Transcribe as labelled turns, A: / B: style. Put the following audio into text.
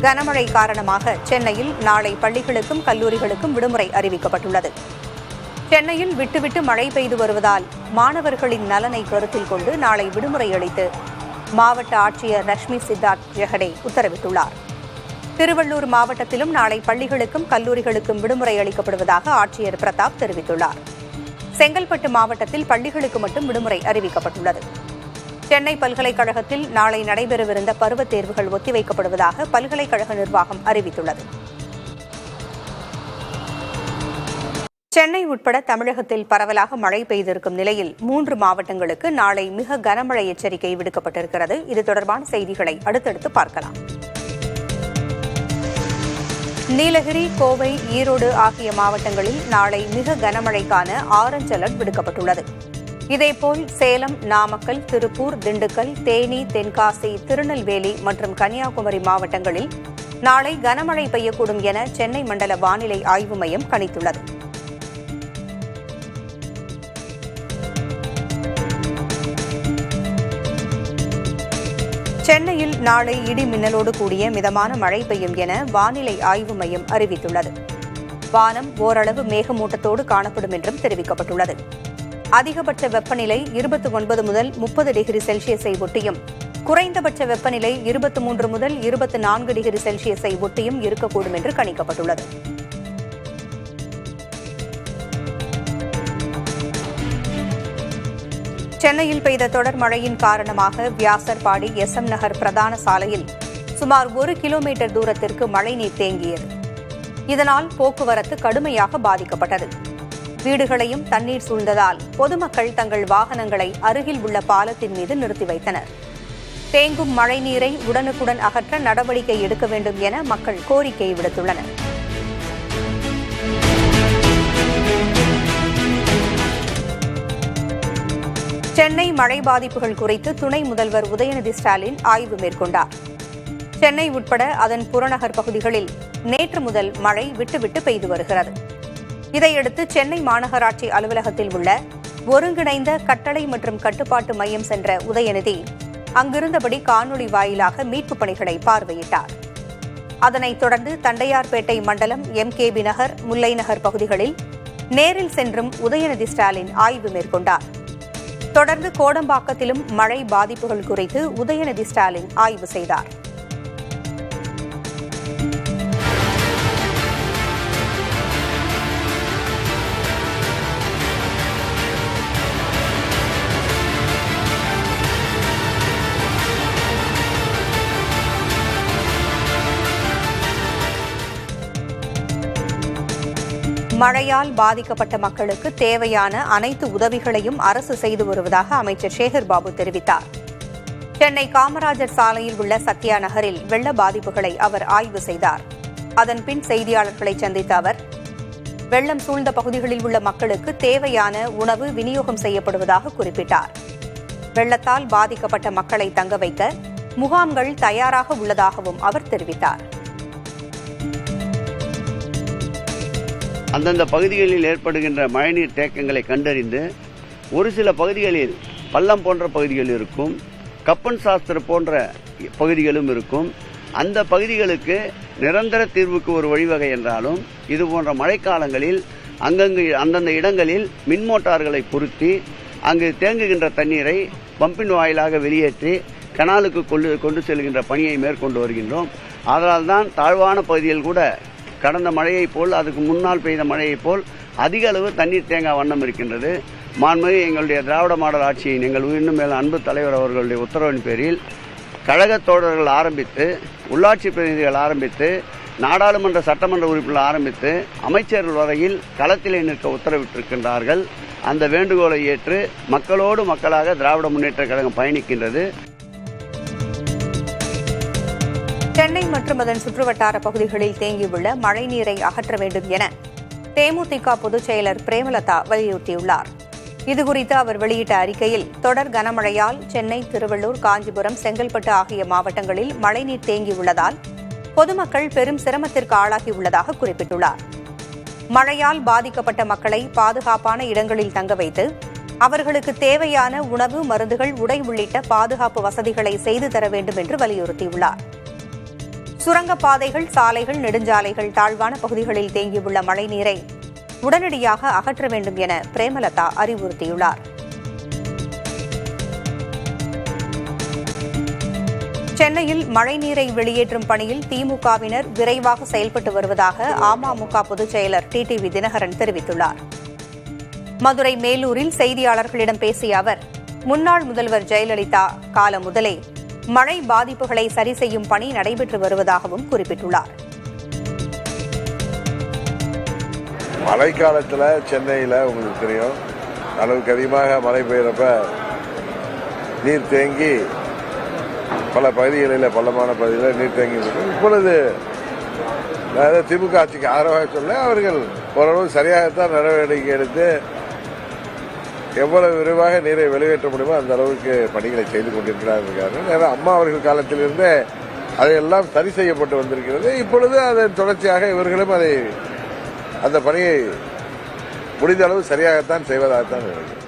A: கனமழை காரணமாக சென்னையில் நாளை பள்ளிகளுக்கும் கல்லூரிகளுக்கும் விடுமுறை அறிவிக்கப்பட்டுள்ளது. சென்னையில் விட்டுவிட்டு மழை பெய்து வருவதால் மாணவர்களின் நலனை கருத்தில் கொண்டு நாளை விடுமுறை அளித்து மாவட்ட ஆட்சியர் ரஷ்மி சித்தார்த் ஜெகடே உத்தரவிட்டுள்ளார். திருவள்ளூர் மாவட்டத்திலும் நாளை பள்ளிகளுக்கும் கல்லூரிகளுக்கும் விடுமுறை அளிக்கப்படுவதாக ஆட்சியர் பிரதாப் தெரிவித்துள்ளார். செங்கல்பட்டு மாவட்டத்தில் பள்ளிகளுக்கு மட்டும் விடுமுறை அறிவிக்கப்பட்டுள்ளது. சென்னை பல்கலைக்கழகத்தில் நாளை நடைபெறவிருந்த பருவத் தேர்வுகள் ஒத்திவைக்கப்படுவதாக பல்கலைக்கழக நிர்வாகம் அறிவித்துள்ளது. சென்னை உட்பட தமிழகத்தில் பரவலாக மழை பெய்திருக்கும் நிலையில் 3 மாவட்டங்களுக்கு நாளை மிக கனமழை எச்சரிக்கை விடுக்கப்பட்டிருக்கிறது. இது தொடர்பான செய்திகளை அடுத்தடுத்து பார்க்கலாம். நீலகிரி, கோவை, ஈரோடு ஆகிய மாவட்டங்களில் நாளை மிக கனமழைக்கான ஆரஞ்ச் அலர்ட் விடுக்கப்பட்டுள்ளது. இதேபோல் சேலம், நாமக்கல், திருப்பூர், திண்டுக்கல், தேனி, தென்காசி, திருநெல்வேலி மற்றும் கன்னியாகுமரி மாவட்டங்களில் நாளை கனமழை பெய்யக்கூடும் என சென்னை மண்டல வானிலை ஆய்வு மையம் கணித்துள்ளது. சென்னையில் நாளை இடி மின்னலோடு கூடிய மிதமான மழை பெய்யும் என வானிலை ஆய்வு மையம் அறிவித்துள்ளது. வானம் ஓரளவு மேகமூட்டத்தோடு காணப்படும் என்றும் தெரிவிக்கப்பட்டுள்ளது. அதிகபட்ச வெப்பநிலை 29 முதல் 30 டிகிரி செல்சியஸை ஒட்டியும் குறைந்தபட்ச வெப்பநிலை 23 முதல் 24 டிகிரி செல்சியஸை ஒட்டியும் இருக்கக்கூடும் என்று கணிக்கப்பட்டுள்ளது. சென்னையில் பெய்த தொடர் மழையின் காரணமாக வியாசர்பாடி SM நகர் பிரதான சாலையில் சுமார் 1 கிலோமீட்டர் தூரத்திற்கு மழைநீர் தேங்கியது. இதனால் போக்குவரத்து கடுமையாக பாதிக்கப்பட்டது. வீடுகளையும் தண்ணீர் சூழ்ந்ததால் பொதுமக்கள் தங்கள் வாகனங்களை அருகில் உள்ள பாலத்தின் மீது நிறுத்தி வைத்தனர். தேங்கும் மழைநீரை உடனுக்குடன் அகற்ற நடவடிக்கை எடுக்க வேண்டும் என மக்கள் கோரிக்கை விடுத்துள்ளனர். சென்னை மழை பாதிப்புகள் குறித்து துணை முதல்வர் உதயநிதி ஸ்டாலின் ஆய்வு மேற்கொண்டார். சென்னை உட்பட அதன் புறநகர் பகுதிகளில் நேற்று முதல் மழை விட்டுவிட்டு பெய்து வருகிறது. இதையடுத்து சென்னை மாநகராட்சி அலுவலகத்தில் உள்ள ஒருங்கிணைந்த கட்டளை மற்றும் கட்டுப்பாட்டு மையம் சென்ற உதயநிதி அங்கிருந்தபடி காணொலி வாயிலாக மீட்புப் பணிகளை பார்வையிட்டார். அதனைத் தொடர்ந்து தண்டையார்பேட்டை மண்டலம் MKB நகர், முல்லை நகர் பகுதிகளில் நேரில் சென்றும் உதயநிதி ஸ்டாலின் ஆய்வு மேற்கொண்டார். தொடர்ந்து கோடம்பாக்கத்திலும் மழை பாதிப்புகள் குறித்து உதயநிதி ஸ்டாலின் ஆய்வு செய்தார். மழையால் பாதிக்கப்பட்ட மக்களுக்கு தேவையான அனைத்து உதவிகளையும் அரசு செய்து வருவதாக அமைச்சர் சேகர் பாபு தெரிவித்தார். சென்னை காமராஜர் சாலையில் உள்ள சத்யா நகரில் வெள்ள பாதிப்புகளை அவர் ஆய்வு செய்தார். அதன்பின் செய்தியாளர்களை சந்தித்த அவர் வெள்ளம் சூழ்ந்த பகுதிகளில் உள்ள மக்களுக்கு தேவையான உணவு விநியோகம் செய்யப்படுவதாக குறிப்பிட்டார். வெள்ளத்தால் பாதிக்கப்பட்ட மக்களை தங்க வைக்க முகாம்கள் தயாராக உள்ளதாகவும் அவர் தெரிவித்தார்.
B: அந்தந்த பகுதிகளில் ஏற்படுகின்ற மழைநீர் தேக்கங்களை கண்டறிந்து ஒரு சில பகுதிகளில் பள்ளம் போன்ற பகுதிகள் இருக்கும், கப்பன் சாஸ்திர போன்ற பகுதிகளும் இருக்கும். அந்த பகுதிகளுக்கு நிரந்தர தீர்வுக்கு ஒரு வழிவகை என்றாலும் இதுபோன்ற மழைக்காலங்களில் அங்கங்கு அந்தந்த இடங்களில் மின் மோட்டார்களை பொருத்தி அங்கு தேங்குகின்ற தண்ணீரை பம்பின் வாயிலாக வெளியேற்றி கனாலுக்கு கொண்டு செல்கின்ற பணியை மேற்கொண்டு வருகின்றோம். அதனால்தான் தாழ்வான பகுதியில் கூட கடந்த மழையைப் போல், அதுக்கு முன்னால் பெய்த மழையைப் போல் அதிக அளவு தண்ணீர் தேங்கா வண்ணம் இருக்கின்றது. மாண்புமிகு எங்களுடைய திராவிட மாடல் ஆட்சியின் எங்கள் உயிரினும் மேல் அன்பு தலைவர் அவர்களுடைய உத்தரவின் பேரில் கழகத் தோழர்கள் ஆரம்பித்து, உள்ளாட்சி பிரதிநிதிகள் ஆரம்பித்து, நாடாளுமன்ற சட்டமன்ற உறுப்பினர்கள் ஆரம்பித்து அமைச்சர்கள் வரையில் களத்திலே நிற்க உத்தரவிட்டிருக்கின்றார்கள். அந்த வேண்டுகோளை ஏற்று மக்களோடு மக்களாக திராவிட முன்னேற்றக் கழகம் பயணிக்கின்றது.
A: சென்னை மற்றும் அதன் சுற்றுவட்டார பகுதிகளில் தேங்கியுள்ள மழைநீரை அகற்ற வேண்டும் என தேமுதிக பொதுச் செயலர் பிரேமலதா வலியுறுத்தியுள்ளார். இதுகுறித்து அவர் வெளியிட்ட அறிக்கையில் தொடர் கனமழையால் சென்னை, திருவள்ளூர், காஞ்சிபுரம், செங்கல்பட்டு ஆகிய மாவட்டங்களில் மழைநீர் தேங்கியுள்ளதால் பொதுமக்கள் பெரும் சிரமத்திற்கு ஆளாகியுள்ளதாக குறிப்பிட்டுள்ளார். மழையால் பாதிக்கப்பட்ட மக்களை பாதுகாப்பான இடங்களில் தங்க வைத்து அவர்களுக்கு தேவையான உணவு, மருந்துகள், உடை உள்ளிட்ட பாதுகாப்பு வசதிகளை செய்து தர வேண்டும் என்று வலியுறுத்தியுள்ளார். சுரங்கப்பாதைகள், சாலைகள், நெடுஞ்சாலைகள், தாழ்வான பகுதிகளில் தேங்கியுள்ள மழைநீரை உடனடியாக அகற்ற வேண்டும் என பிரேமலதா அறிவுறுத்தியுள்ளார். சென்னையில் மழைநீரை வெளியேற்றும் பணியில் திமுகவினர் விரைவாக செயல்பட்டு வருவதாக அமமுக பொதுச் செயலர் டிடிவி தினகரன் தெரிவித்துள்ளார். மதுரை மேலூரில் செய்தியாளர்களிடம் பேசிய அவர், முன்னாள் முதல்வர் ஜெயலலிதா காலம் முதலே மழை பாதிப்புகளை சரி செய்யும் பணி நடைபெற்று வருவதாகவும் குறிப்பிட்டுள்ளார்.
C: மழைக்காலத்தில் சென்னையில் உங்களுக்கு தெரியும், அளவுக்கு அதிகமாக மழை பெய்யறப்ப நீர் தேங்கி பல பகுதிகளில், பள்ளமான பகுதிகளில் நீர் தேங்கி இருக்கு. இப்பொழுது திமுக ஆட்சிக்கு ஆதரவாக சொல்ல அவர்கள் ஓரளவு சரியாகத்தான் நடவடிக்கை எடுத்து எவ்வளவு விரைவாக நீரை வெளியேற்ற முடியுமோ அந்த அளவுக்கு பணிகளை செய்து கொண்டிருக்கிறார்கள். ஏன்னா அம்மா அவர்கள் காலத்திலிருந்தே அதையெல்லாம் சரி செய்யப்பட்டு வந்திருக்கிறது. இப்பொழுது அதன் தொடர்ச்சியாக இவர்களும் அந்த பணியை முடிந்த அளவு சரியாகத்தான் செய்வதாகத்தான் நினைக்கிறேன்.